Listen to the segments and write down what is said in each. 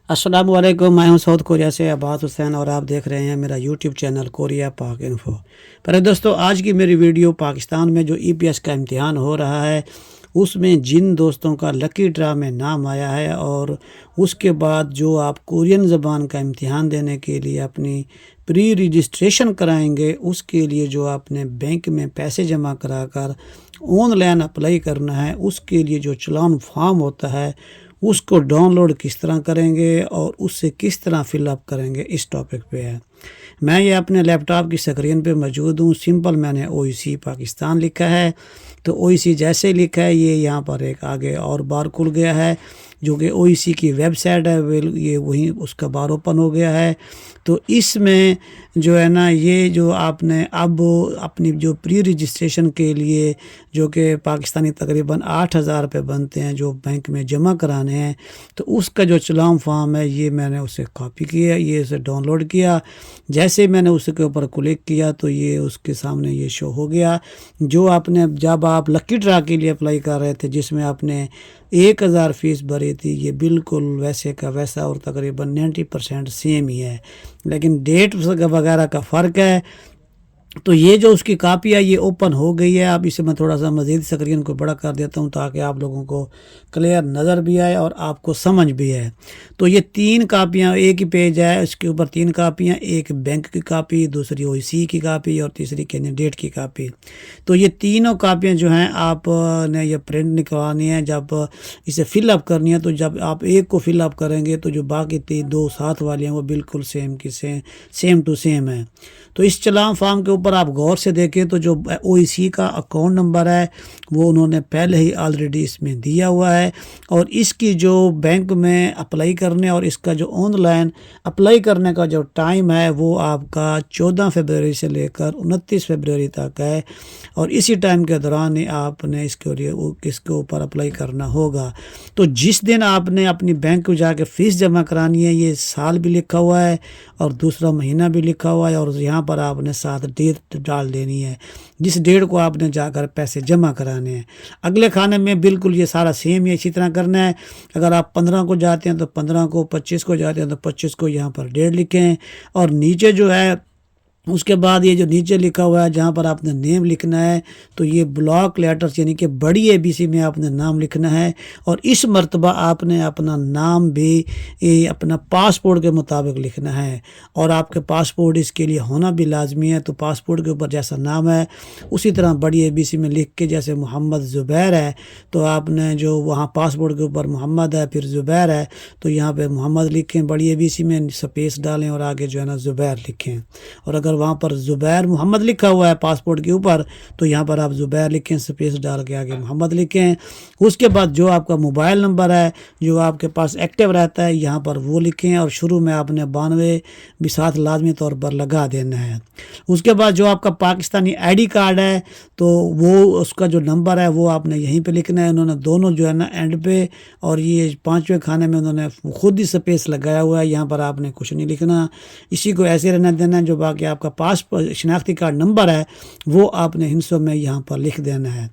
अस्सलाम वालेकुम। मैं हूं साउथ कोरिया से अब्बास हुसैन और आप देख रहे हैं मेरा यूट्यूब चैनल कोरिया पाक इन्फो। पर दोस्तों, आज की मेरी वीडियो पाकिस्तान में जो ईपीएस का इम्तिहान हो रहा है उसमें जिन दोस्तों का लकी ड्रा में नाम आया है और उसके बाद जो आप कोरियन ज़बान का इम्तिहान देने के लिए अपनी प्री रजिस्ट्रेशन कराएंगे, उसके लिए जो आपने बैंक में पैसे जमा कराकर ऑनलाइन अप्लाई करना है, उसके लिए जो चलान फॉर्म होता है उसको डाउनलोड किस तरह करेंगे और उससे किस तरह फिलअप करेंगे, इस टॉपिक पे है। मैं ये अपने लैपटॉप की स्क्रीन पे मौजूद हूँ। सिंपल मैंने ओईसी पाकिस्तान लिखा है, तो ओईसी जैसे लिखा है ये यहाँ पर एक आगे और बार खुल गया है जो कि ओईसी की वेबसाइट है, ये वहीं उसका बार ओपन हो गया है। तो इसमें जो है ना, ये जो आपने अब अपनी जो प्री रजिस्ट्रेशन के लिए जो कि पाकिस्तानी तकरीबन 8,000 रुपये बनते हैं जो बैंक में जमा कराने हैं, तो उसका जो चलान फॉर्म है ये मैंने उसे कॉपी किया, ये उसे डाउनलोड किया। जैसे मैंने उसके ऊपर क्लिक किया तो ये उसके सामने ये शो हो गया। जो आपने जब आप लकी ड्रा के लिए अप्लाई कर रहे थे जिसमें आपने 1,000 फीस भरी थी, ये बिल्कुल वैसे का वैसा और तकरीबन 90% सेम ही है, लेकिन डेट वगैरह का फ़र्क है। तो ये जो उसकी कापी है ये ओपन हो गई है। अब इसे मैं थोड़ा सा मज़ीद स्क्रीन को बड़ा कर देता हूँ ताकि आप लोगों को क्लियर नज़र भी आए और आपको समझ भी आए। तो ये 3 कापियाँ, एक ही पेज है, इसके ऊपर 3 कापियाँ, एक बैंक की कापी, दूसरी ओईसी की कापी और तीसरी कैंडिडेट की कापी। तो ये तीनों कापियाँ जो हैं आपने ये प्रिंट निकलवानी है। जब इसे फिलअप करनी है तो जब आप एक को फिलअप करेंगे तो जो बाकी 2 साथ वाली हैं वो बिल्कुल सेम टू सेम है। तो इस चलान फॉर्म के ऊपर आप गौर से देखें तो जो ओईसी का अकाउंट नंबर है वो उन्होंने पहले ही ऑलरेडी इसमें दिया हुआ है, और इसकी जो बैंक में अप्लाई करने और इसका जो ऑनलाइन अप्लाई करने का जो टाइम है वो आपका 14 फरवरी से लेकर 29 फरवरी तक है, और इसी टाइम के दौरान ही आपने इसके ऊपर अप्लाई करना होगा। तो जिस दिन आपने अपनी बैंक को जाकर फ़ीस जमा करानी है, ये साल भी लिखा हुआ है और दूसरा महीना भी लिखा हुआ है, और यहाँ पर आपने साथ डेट डाल देनी है जिस डेट को आपने जाकर पैसे जमा कराने हैं। अगले खाने में बिल्कुल ये सारा सेम ही इसी तरह करना है। अगर आप 15 को जाते हैं तो 15 को, 25 को जाते हैं तो 25 को यहाँ पर डेट लिखें, और नीचे जो है उसके बाद ये जो नीचे लिखा हुआ है जहाँ पर आपने नेम लिखना है, तो ये ब्लॉक लेटर्स यानी कि बड़ी एबीसी में आपने नाम लिखना है, और इस मर्तबा आपने अपना नाम भी अपना पासपोर्ट के मुताबिक लिखना है, और आपके पासपोर्ट इसके लिए होना भी लाजमी है। तो पासपोर्ट के ऊपर जैसा नाम है उसी तरह बड़ी एबीसी में लिख के, जैसे मोहम्मद ज़ुबैर है तो आपने जो वहाँ पासपोर्ट के ऊपर मोहम्मद है फिर ज़ुबैर है तो यहाँ पर मोहम्मद लिखें, बड़ी एबीसी में स्पेस डालें और आगे जो है ना ज़ुबैर लिखें। और अगर वहाँ पर ज़ुबैर मोहम्मद लिखा हुआ है पासपोर्ट के ऊपर तो यहाँ पर आप ज़ुबैर लिखें, स्पेस डाल के आगे मोहम्मद लिखें। उसके बाद जो आपका मोबाइल नंबर है जो आपके पास एक्टिव रहता है यहाँ पर वो लिखें, और शुरू में आपने 92 भी साथ लाजमी तौर पर लगा देना है। उसके बाद जो आपका पाकिस्तानी आईडी कार्ड है तो वो उसका जो नंबर है वो आपने यहीं पे लिखना है। उन्होंने दोनों जो है ना एंड पे, और ये 5वें खाने में उन्होंने खुद ही स्पेस लगाया हुआ है, यहाँ पर आपने कुछ नहीं लिखना, इसी को ऐसे रहना देना। जो बाकी आपका पासपोर्ट शनाख्ती कार्ड नंबर है वो आपने हिंसों में यहाँ पर लिख देना है।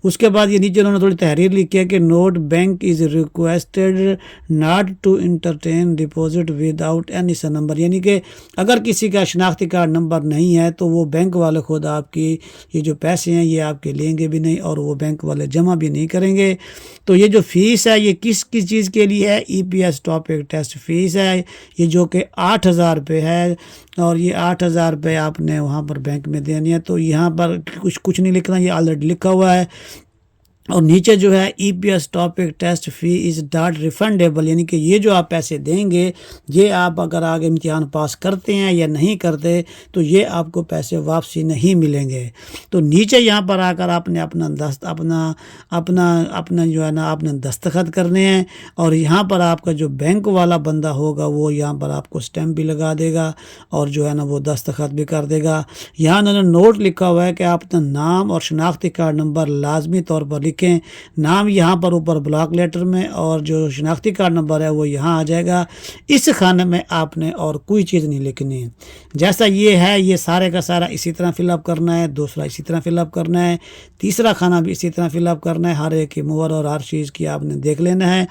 उसके बाद ये नीचे उन्होंने थोड़ी तहरीर लिखी है कि note bank is requested not to entertain deposit without any सा नंबर, यानी कि अगर किसी का शनाख्ती कार्ड नंबर नहीं है तो वो बैंक वाले खुद आपकी ये जो पैसे हैं ये आपके लेंगे भी नहीं और वो बैंक वाले जमा भी नहीं करेंगे। तो ये जो फ़ीस है ये किस किस चीज़ के लिए है, ईपीएस टॉपिक टेस्ट फ़ीस है ये जो कि 8,000 रुपये है, और ये 8,000 रुपये आपने वहाँ पर बैंक में देनी है। तो यहाँ पर कुछ नहीं लिखना, ये ऑलरेडी लिखा हुआ है। और नीचे जो है EPS topic test fee is not refundable, यानी कि ये जो आप पैसे देंगे ये आप अगर आगे इम्तिहान पास करते हैं या नहीं करते तो ये आपको पैसे वापसी नहीं मिलेंगे। तो नीचे यहाँ पर आकर आपने अपना जो है ना आपने दस्तखत करने हैं, और यहाँ पर आपका जो बैंक वाला बंदा होगा वो यहाँ पर आपको स्टैम्प भी लगा देगा और जो है ना वो दस्तखत भी कर देगा। यहाँ उन्होंने नोट लिखा हुआ है कि आप अपना नाम और शनाख्ती कार्ड नंबर लाजमी तौर पर لکھیں، نام یہاں پر اوپر بلاک لیٹر میں، اور جو شناختی کارڈ نمبر ہے وہ یہاں آ جائے گا۔ اس خانے میں آپ نے اور کوئی چیز نہیں لکھنی ہے۔ جیسا یہ ہے یہ سارے کا سارا اسی طرح فل اپ کرنا ہے، دوسرا اسی طرح فل اپ کرنا ہے، تیسرا خانہ بھی اسی طرح فل اپ کرنا ہے، ہر ایک کی مہر اور ہر چیز کی آپ نے دیکھ لینا ہے۔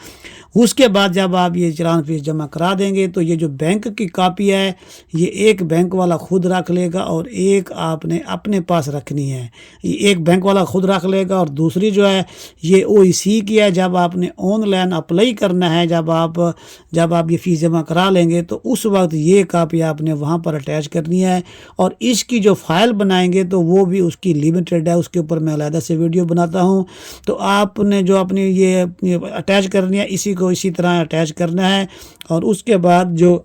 اس کے بعد جب آپ یہ چلان فیس جمع کرا دیں گے تو یہ جو بینک کی کاپی ہے یہ ایک بینک والا خود رکھ لے گا اور ایک آپ نے اپنے پاس رکھنی ہے۔ یہ ایک بینک والا خود رکھ لے گا اور دوسری جو ہے یہ OEC کی ہے۔ جب آپ نے آن لائن اپلائی کرنا ہے، جب آپ یہ فیس جمع کرا لیں گے تو اس وقت یہ کاپی آپ نے وہاں پر اٹیچ کرنی ہے، اور اس کی جو فائل بنائیں گے تو وہ بھی اس کی لیمیٹڈ ہے، اس کے اوپر میں علیحدہ سے ویڈیو بناتا ہوں۔ تو آپ نے جو اپنی یہ اٹیچ کرنی ہے اسی کو اسی طرح اٹیچ کرنا ہے، اور اس کے بعد جو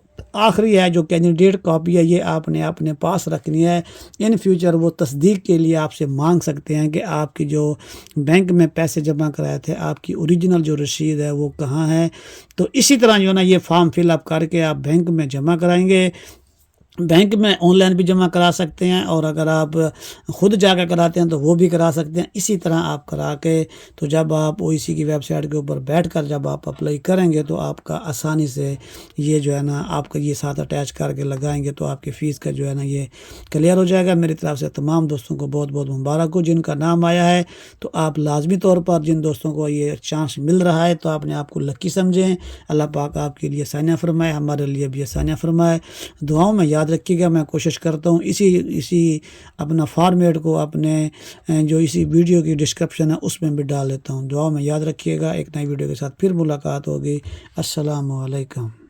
آخری ہے جو کینڈیڈیٹ کاپی ہے یہ آپ نے اپنے پاس رکھنی ہے۔ ان فیوچر وہ تصدیق کے لیے آپ سے مانگ سکتے ہیں کہ آپ کی جو بینک میں پیسے جمع کرائے تھے آپ کی اوریجنل جو رسید ہے وہ کہاں ہے۔ تو اسی طرح جو ہے نا یہ فارم فل اپ کر کے آپ بینک میں جمع کرائیں گے۔ بینک میں آن لائن بھی جمع کرا سکتے ہیں، اور اگر آپ خود جا کے کراتے ہیں تو وہ بھی کرا سکتے ہیں۔ اسی طرح آپ کرا کے تو جب آپ OEC کی ویب سائٹ کے اوپر بیٹھ کر جب آپ اپلائی کریں گے تو آپ کا آسانی سے یہ جو ہے نا آپ کا یہ ساتھ اٹیچ کر کے لگائیں گے تو آپ کی فیس کا جو ہے نا یہ کلیئر ہو جائے گا۔ میری طرف سے تمام دوستوں کو بہت بہت مبارک ہو جن کا نام آیا ہے۔ تو آپ لازمی طور پر جن دوستوں کو یہ چانس مل رہا ہے تو آپ نے آپ کو لکی سمجھیں۔ اللہ پاک آپ کے لیے آسانیاں فرمائے، ہمارے لیے بھی آسانیاں فرمائے۔ دعاؤں میں یاد رکھیے گا، میں کوشش کرتا ہوں اسی اپنا فارمیٹ کو اپنے جو اسی ویڈیو کی ڈسکرپشن ہے اس میں بھی ڈال دیتا ہوں۔ دعاؤں میں یاد رکھیے گا۔ ایک نئی ویڈیو کے ساتھ پھر ملاقات ہوگی۔ السلام علیکم۔